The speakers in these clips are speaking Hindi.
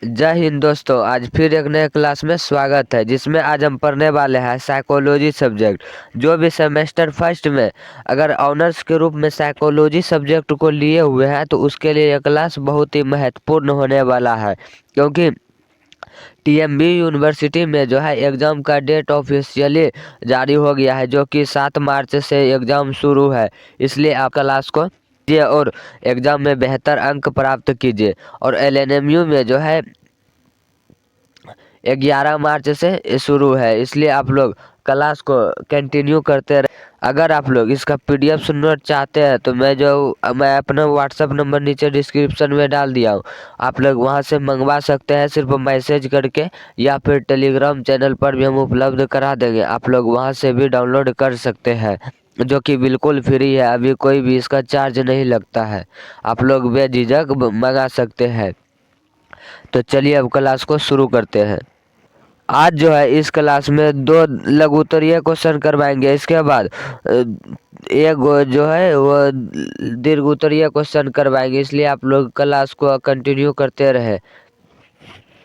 जय हिंद दोस्तों। आज फिर एक नए क्लास में स्वागत है, जिसमें आज हम पढ़ने वाले हैं साइकोलॉजी सब्जेक्ट। जो भी सेमेस्टर फर्स्ट में अगर ऑनर्स के रूप में साइकोलॉजी सब्जेक्ट को लिए हुए हैं तो उसके लिए यह क्लास बहुत ही महत्वपूर्ण होने वाला है, क्योंकि टीएमबी यूनिवर्सिटी में जो है एग्ज़ाम का डेट ऑफिशियली जारी हो गया है, जो कि 7 मार्च से एग्ज़ाम शुरू है। इसलिए आप क्लास को कीजिए और एग्ज़ाम में बेहतर अंक प्राप्त कीजिए। और एलएनएमयू में जो है 11 मार्च से शुरू है, इसलिए आप लोग क्लास को कंटिन्यू करते रहे। अगर आप लोग इसका पीडीएफ सुनना चाहते हैं तो मैं अपना व्हाट्सअप नंबर नीचे डिस्क्रिप्शन में डाल दिया हूँ, आप लोग वहां से मंगवा सकते हैं सिर्फ मैसेज करके, या फिर टेलीग्राम चैनल पर भी हम उपलब्ध करा देंगे। आप लोग वहां से भी डाउनलोड कर सकते हैं, जो कि बिल्कुल फ्री है। अभी कोई भी इसका चार्ज नहीं लगता है, आप लोग बेझिझक मंगा सकते हैं। तो चलिए अब क्लास को शुरू करते हैं। आज जो है इस क्लास में 2 लघु उत्तरीय क्वेश्चन करवाएंगे। इसके बाद एक जो है वो दीर्घ उत्तरीय क्वेश्चन करवाएंगे, इसलिए आप लोग क्लास को कंटिन्यू करते रहे।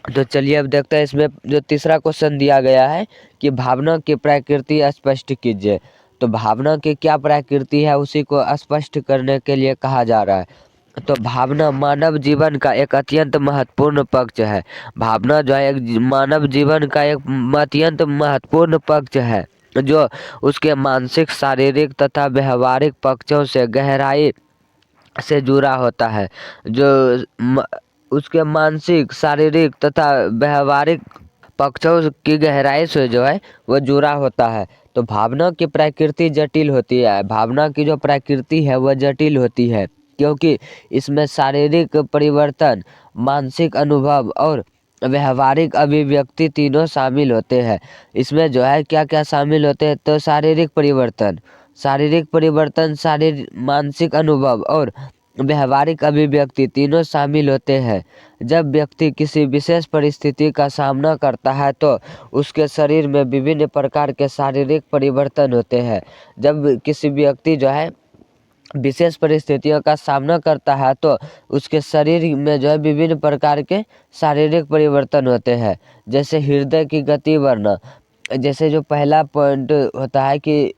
तो चलिए अब देखते हैं इसमें जो तीसरा क्वेश्चन दिया गया है कि भावना की प्रकृति स्पष्ट कीजिए। तो भावना की क्या प्रकृति है उसी को स्पष्ट करने के लिए कहा जा रहा है। तो भावना मानव जीवन का एक अत्यंत महत्वपूर्ण पक्ष है। भावना जो है एक मानव जीवन का एक अत्यंत महत्वपूर्ण पक्ष है, जो उसके मानसिक, शारीरिक तथा व्यवहारिक पक्षों से गहराई से जुड़ा होता है। जो उसके मानसिक, शारीरिक तथा व्यवहारिक पक्षों की गहराई से जो है वो जुड़ा होता है। तो भावना की प्रकृति जटिल होती है। भावना की जो प्रकृति है वह जटिल होती है, क्योंकि इसमें शारीरिक परिवर्तन, मानसिक अनुभव और व्यवहारिक अभिव्यक्ति तीनों शामिल होते हैं। इसमें जो है क्या क्या शामिल होते हैं, तो शारीरिक परिवर्तन, मानसिक अनुभव और व्यवहारिक अभिव्यक्ति तीनों शामिल होते हैं। जब व्यक्ति किसी विशेष परिस्थिति का सामना करता है तो उसके शरीर में विभिन्न प्रकार के शारीरिक परिवर्तन होते हैं। जब किसी व्यक्ति जो है विशेष परिस्थितियों का सामना करता है तो उसके शरीर में जो है विभिन्न प्रकार के शारीरिक परिवर्तन होते हैं। जैसे हृदय की गति बढ़ना, जैसे जो पहला पॉइंट होता है कि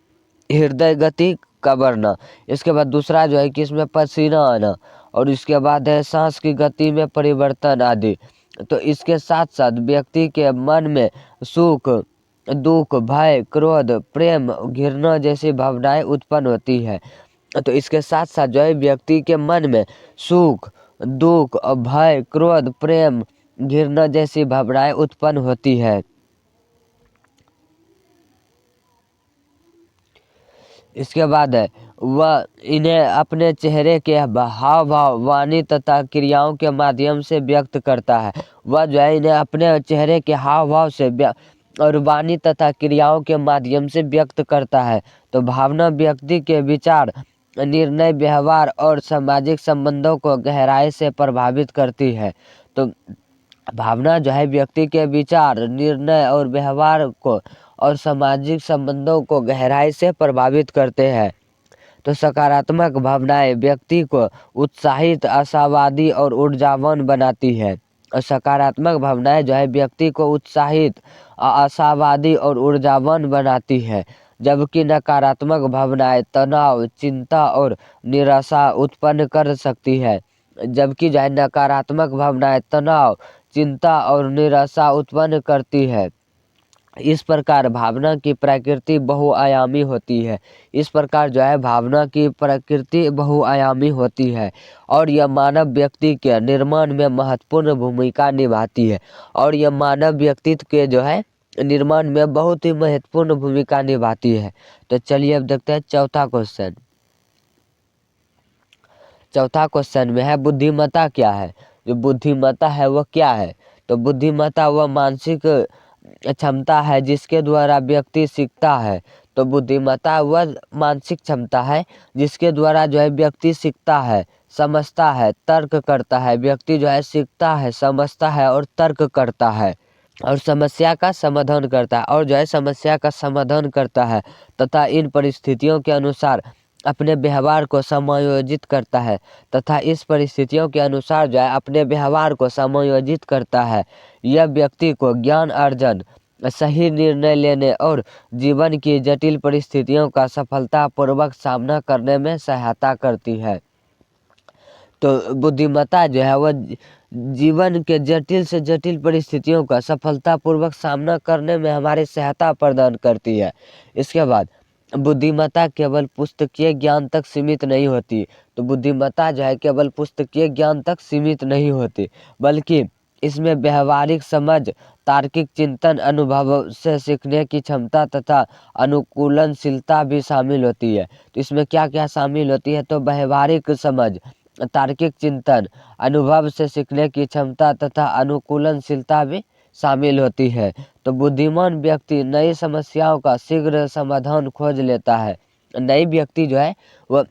हृदय गति का बढ़ना। इसके बाद दूसरा जो है कि इसमें पसीना आना, और इसके बाद है सांस की गति में परिवर्तन आदि। तो इसके साथ साथ व्यक्ति के मन में सुख, दुख, भय, क्रोध, प्रेम, घृणा जैसी भावनाएं उत्पन्न होती है। तो इसके साथ साथ जो है व्यक्ति के मन में सुख, दुख, भय, क्रोध, प्रेम, घृणा जैसी भावनाएं उत्पन्न होती है। इसके बाद है वह इन्हें अपने चेहरे के हाव भाव, वाणी तथा क्रियाओं के माध्यम से व्यक्त करता है। वह जो है इन्हें अपने चेहरे के हाव भाव से और वाणी तथा क्रियाओं के माध्यम से व्यक्त करता है। तो भावना व्यक्ति के विचार, निर्णय, व्यवहार और सामाजिक संबंधों को गहराई से प्रभावित करती है। तो भावना जो है व्यक्ति के विचार, निर्णय और व्यवहार को और सामाजिक संबंधों को गहराई से प्रभावित करते हैं। तो सकारात्मक भावनाएं व्यक्ति को उत्साहित, आशावादी और ऊर्जावान बनाती है। और सकारात्मक भावनाएं जो है व्यक्ति को उत्साहित, आशावादी और ऊर्जावान बनाती है, जबकि नकारात्मक भावनाएं तनाव, चिंता और निराशा उत्पन्न कर सकती है। जबकि जो है नकारात्मक भावनाएं तनाव, चिंता और निराशा उत्पन्न करती है। इस प्रकार भावना की प्रकृति बहुआयामी होती है। इस प्रकार जो है भावना की प्रकृति बहुआयामी होती है, और यह मानव व्यक्ति के निर्माण में महत्वपूर्ण भूमिका निभाती है। और यह मानव व्यक्तित्व के जो है निर्माण में बहुत ही महत्वपूर्ण भूमिका निभाती है। तो चलिए अब देखते हैं चौथा क्वेश्चन। चौथा क्वेश्चन में है बुद्धिमत्ता क्या है। जो बुद्धिमत्ता है वह क्या है। तो बुद्धिमत्ता वह मानसिक क्षमता है जिसके द्वारा व्यक्ति सीखता है। तो बुद्धिमत्ता वह मानसिक क्षमता है जिसके द्वारा जो है व्यक्ति सीखता है, समझता है, तर्क करता है। व्यक्ति जो है सीखता है, समझता है और तर्क करता है, और समस्या का समाधान करता है, और जो है समस्या का समाधान करता है तथा इन परिस्थितियों के अनुसार अपने व्यवहार को समायोजित करता है तथा इस परिस्थितियों के अनुसार जो है अपने व्यवहार को समायोजित करता है। यह व्यक्ति को ज्ञान अर्जन, सही निर्णय लेने और जीवन की जटिल परिस्थितियों का सफलतापूर्वक सामना करने में सहायता करती है। तो बुद्धिमत्ता जो है वह जीवन के जटिल से जटिल परिस्थितियों का सफलतापूर्वक सामना करने में हमारी सहायता प्रदान करती है। इसके बाद बुद्धिमत्ता केवल पुस्तकीय ज्ञान तक सीमित नहीं होती। तो बुद्धिमत्ता जो है केवल पुस्तकीय ज्ञान तक सीमित नहीं होती, बल्कि इसमें व्यवहारिक समझ, तार्किक चिंतन, अनुभव से सीखने की क्षमता तथा अनुकूलनशीलता भी शामिल होती है। तो इसमें क्या क्या शामिल होती है? तो व्यवहारिक समझ, तार्किक चिंतन, अनुभव से सीखने की क्षमता तथा अनुकूलनशीलता भी शामिल होती है। तो बुद्धिमान व्यक्ति नई समस्याओं का शीघ्र समाधान खोज लेता है। नई व्यक्ति जो है वह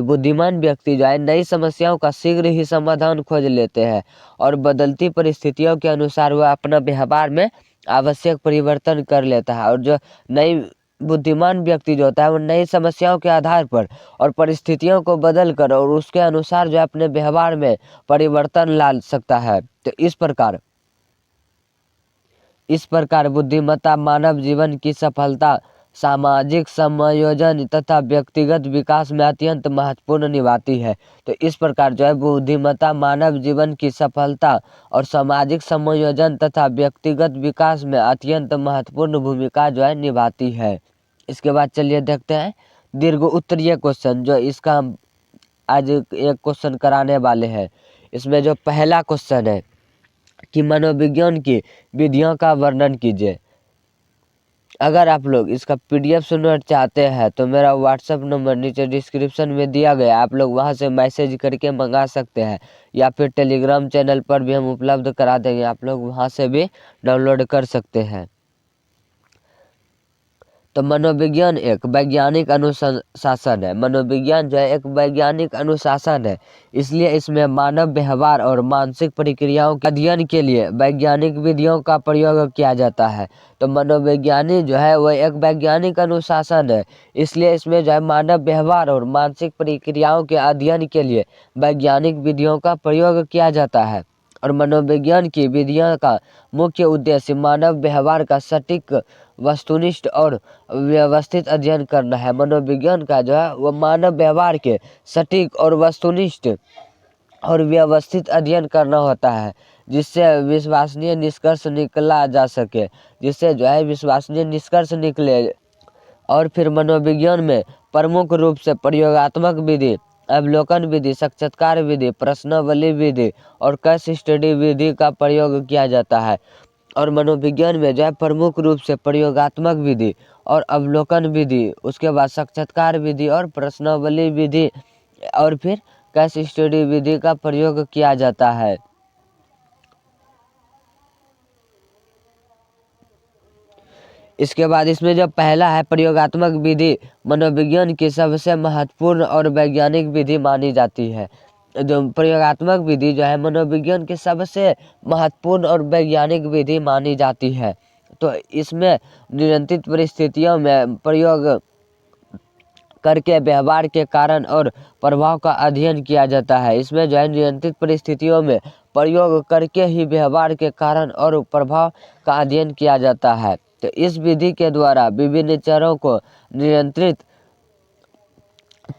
बुद्धिमान व्यक्ति जो है नई समस्याओं का शीघ्र ही समाधान खोज लेते हैं और बदलती परिस्थितियों के अनुसार वह अपना व्यवहार में आवश्यक परिवर्तन कर लेता है। और जो नई बुद्धिमान व्यक्ति जो होता है वो नई समस्याओं के आधार पर और परिस्थितियों को बदल कर और उसके अनुसार जो है अपने व्यवहार में परिवर्तन ला सकता है। तो इस प्रकार बुद्धिमत्ता मानव जीवन की सफलता, सामाजिक समायोजन तथा व्यक्तिगत विकास में अत्यंत महत्वपूर्ण निभाती है। तो इस प्रकार जो है बुद्धिमत्ता मानव जीवन की सफलता और सामाजिक समायोजन तथा व्यक्तिगत विकास में अत्यंत महत्वपूर्ण भूमिका जो है निभाती है। इसके बाद चलिए देखते हैं दीर्घ उत्तरीय क्वेश्चन, जो इसका हम आज एक क्वेश्चन कराने वाले हैं। इसमें जो पहला क्वेश्चन है कि मनोविज्ञान की विधियों का वर्णन कीजिए। अगर आप लोग इसका PDF सुनना चाहते हैं तो मेरा व्हाट्सएप नंबर नीचे डिस्क्रिप्शन में दिया गया, आप लोग वहां से मैसेज करके मंगा सकते हैं, या फिर टेलीग्राम चैनल पर भी हम उपलब्ध करा देंगे, आप लोग वहां से भी डाउनलोड कर सकते हैं। तो मनोविज्ञान एक वैज्ञानिक अनुशासन है। मनोविज्ञान जो है एक वैज्ञानिक अनुशासन है, इसलिए इसमें मानव व्यवहार और मानसिक प्रक्रियाओं के अध्ययन के लिए वैज्ञानिक विधियों का प्रयोग किया जाता है। तो मनोविज्ञानी जो है वह एक वैज्ञानिक अनुशासन है, इसलिए इसमें जो है मानव व्यवहार और मानसिक प्रक्रियाओं के अध्ययन के लिए वैज्ञानिक विधियों का प्रयोग किया जाता है। और मनोविज्ञान की विधियों का मुख्य उद्देश्य मानव व्यवहार का सटीक, वस्तुनिष्ठ और व्यवस्थित अध्ययन करना है। मनोविज्ञान का जो है वह मानव व्यवहार के सटीक और वस्तुनिष्ठ और व्यवस्थित अध्ययन करना होता है, जिससे विश्वसनीय निष्कर्ष निकला जा सके, जिससे जो है विश्वसनीय निष्कर्ष निकले। और फिर मनोविज्ञान में प्रमुख रूप से प्रयोगात्मक विधि, अवलोकन विधि, साक्षात्कार विधि, प्रश्नावली विधि और केस स्टडी विधि का प्रयोग किया जाता है। और मनोविज्ञान में जो है प्रमुख रूप से प्रयोगात्मक विधि और अवलोकन विधि, उसके बाद साक्षात्कार विधि और प्रश्नावली विधि और फिर केस स्टडी विधि का प्रयोग किया जाता है। इसके बाद इसमें जो पहला है प्रयोगात्मक विधि, मनोविज्ञान की सबसे महत्वपूर्ण और वैज्ञानिक विधि मानी जाती है। जो प्रयोगात्मक विधि जो है मनोविज्ञान की सबसे महत्वपूर्ण और वैज्ञानिक विधि मानी जाती है। तो इसमें नियंत्रित परिस्थितियों में प्रयोग करके व्यवहार के कारण और प्रभाव का अध्ययन किया जाता है। इसमें जो है नियंत्रित परिस्थितियों में प्रयोग करके ही व्यवहार के कारण और प्रभाव का अध्ययन किया जाता है। तो इस विधि के द्वारा विभिन्न चरों को नियंत्रित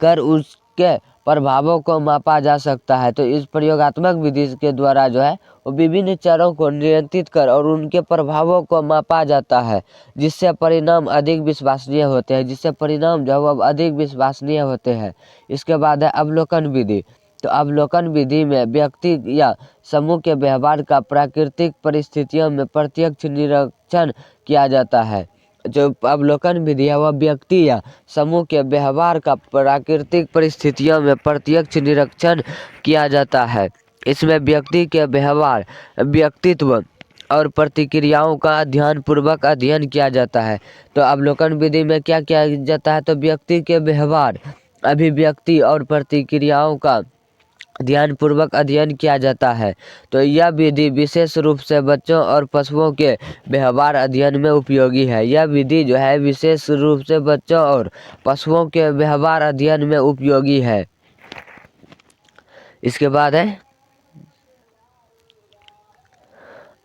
कर उसके प्रभावों को मापा जा सकता है। तो इस प्रयोगात्मक विधि के द्वारा जो है वो विभिन्न चरों को नियंत्रित कर और उनके प्रभावों को मापा जाता है, जिससे परिणाम अधिक विश्वसनीय होते हैं, जिससे परिणाम जो है वो अधिक विश्वसनीय होते हैं। इसके बाद है अवलोकन विधि। तो अवलोकन विधि में व्यक्ति या समूह के व्यवहार का प्राकृतिक परिस्थितियों में प्रत्यक्ष निरीक्षण किया जाता है। जो अवलोकन विधि है वह व्यक्ति या समूह के व्यवहार का प्राकृतिक परिस्थितियों में प्रत्यक्ष निरीक्षण किया जाता है। इसमें व्यक्ति के व्यवहार, व्यक्तित्व और प्रतिक्रियाओं का ध्यानपूर्वक अध्ययन किया जाता है। तो अवलोकन विधि में क्या किया जाता है? तो व्यक्ति के व्यवहार, अभिव्यक्ति और प्रतिक्रियाओं का ध्यानपूर्वक अध्ययन किया जाता है। तो यह विधि विशेष रूप से बच्चों और पशुओं के व्यवहार अध्ययन में उपयोगी है। यह विधि जो है विशेष रूप से बच्चों और पशुओं के व्यवहार अध्ययन में उपयोगी है। इसके बाद है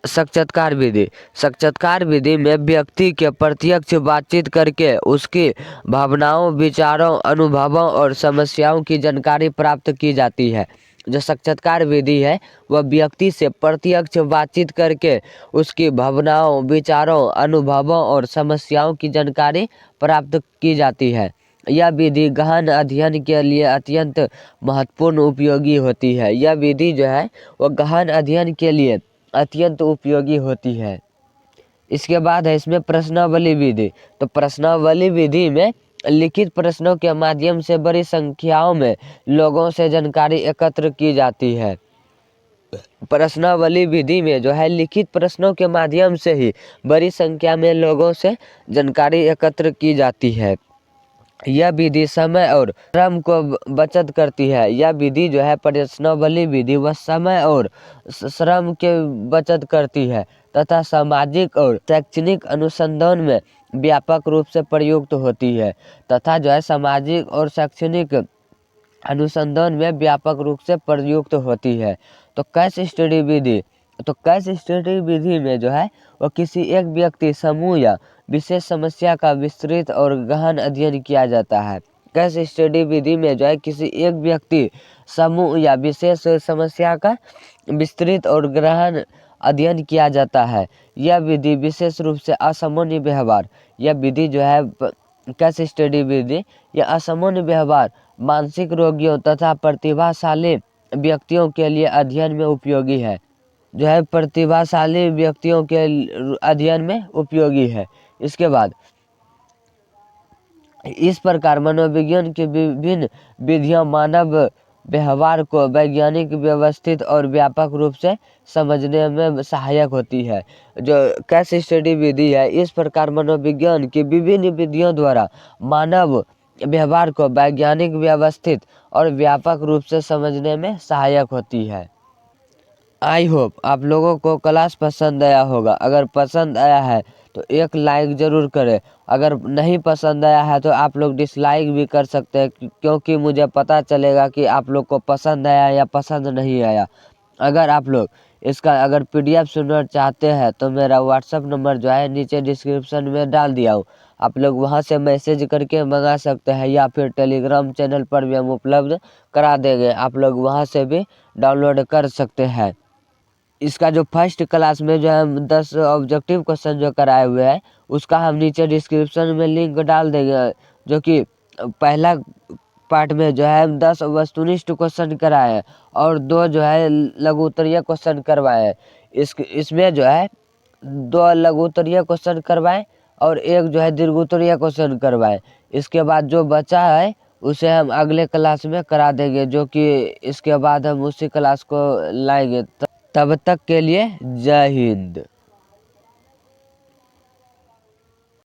साक्षात्कार विधि। साक्षात्कार विधि में व्यक्ति के प्रत्यक्ष बातचीत करके उसकी भावनाओं, विचारों, अनुभवों और समस्याओं की जानकारी प्राप्त की जाती है। जो साक्षात्कार विधि है वह व्यक्ति से प्रत्यक्ष बातचीत करके उसकी भावनाओं, विचारों, अनुभवों और समस्याओं की जानकारी प्राप्त की जाती है। यह विधि गहन अध्ययन के लिए अत्यंत महत्वपूर्ण उपयोगी होती है। यह विधि जो है वह गहन अध्ययन के लिए अत्यंत उपयोगी होती है। इसके बाद है इसमें प्रश्नावली विधि। तो प्रश्नावली विधि में लिखित प्रश्नों के माध्यम से बड़ी संख्याओं में लोगों से जानकारी एकत्र की जाती है। प्रश्नावली विधि में जो है लिखित प्रश्नों के माध्यम से ही बड़ी संख्या में लोगों से जानकारी एकत्र की जाती है। यह विधि समय और श्रम को बचत करती है। यह विधि जो है प्रश्नावली विधि वह समय और श्रम के बचत करती है तथा सामाजिक और शैक्षणिक अनुसंधान में व्यापक रूप से प्रयुक्त होती है तथा जो है सामाजिक और शैक्षणिक अनुसंधान में व्यापक रूप से प्रयुक्त होती है। तो केस स्टडी विधि। तो केस स्टडी विधि में जो है वो किसी एक व्यक्ति, समूह या विशेष समस्या का विस्तृत और गहन अध्ययन किया जाता है। केस स्टडी विधि में जो है किसी एक व्यक्ति, समूह या विशेष समस्या का विस्तृत और गहन अध्ययन किया जाता है। यह विधि विशेष रूप से असामान्य व्यवहार, यह विधि जो है केस स्टडी विधि या असामान्य व्यवहार, मानसिक रोगियों तथा प्रतिभाशाली व्यक्तियों के लिए अध्ययन में उपयोगी है। जो है प्रतिभाशाली व्यक्तियों के अध्ययन में उपयोगी है। इसके बाद इस प्रकार मनोविज्ञान की विभिन्न विधियां मानव व्यवहार को वैज्ञानिक, व्यवस्थित और व्यापक रूप से समझने में सहायक होती है। जो केस स्टडी विधि है, इस प्रकार मनोविज्ञान की विभिन्न विधियों द्वारा मानव व्यवहार को वैज्ञानिक, व्यवस्थित और व्यापक रूप से समझने में सहायक होती है। आई होप आप लोगों को क्लास पसंद आया होगा। अगर पसंद आया है तो एक लाइक ज़रूर करें। अगर नहीं पसंद आया है तो आप लोग डिसलाइक भी कर सकते हैं, क्योंकि मुझे पता चलेगा कि आप लोग को पसंद आया या पसंद नहीं आया। अगर आप लोग इसका अगर पीडीएफ सुनना चाहते हैं तो मेरा व्हाट्सअप नंबर जो है नीचे डिस्क्रिप्शन में डाल दिया हूँ। आप लोग वहां से मैसेज करके मंगा सकते हैं या फिर टेलीग्राम चैनल पर भी हम उपलब्ध करा देंगे। आप लोग वहां से भी डाउनलोड कर सकते हैं। इसका जो फर्स्ट क्लास में जो हम 10 ऑब्जेक्टिव क्वेश्चन जो कराए हुए हैं उसका हम नीचे डिस्क्रिप्शन में लिंक डाल देंगे। जो कि पहला पार्ट में जो है हम 10 वस्तुनिष्ठ क्वेश्चन कराए हैं और 2 जो है लघु उत्तरीय क्वेश्चन करवाए हैं। इसमें जो है 2 लघु उत्तरीय क्वेश्चन करवाए और 1 जो है दीर्घ उत्तरीय क्वेश्चन करवाए। इसके बाद जो बचा है उसे हम अगले क्लास में करा देंगे, जो कि इसके बाद हम उसी क्लास को लाएंगे। तब तक के लिए जय हिंद।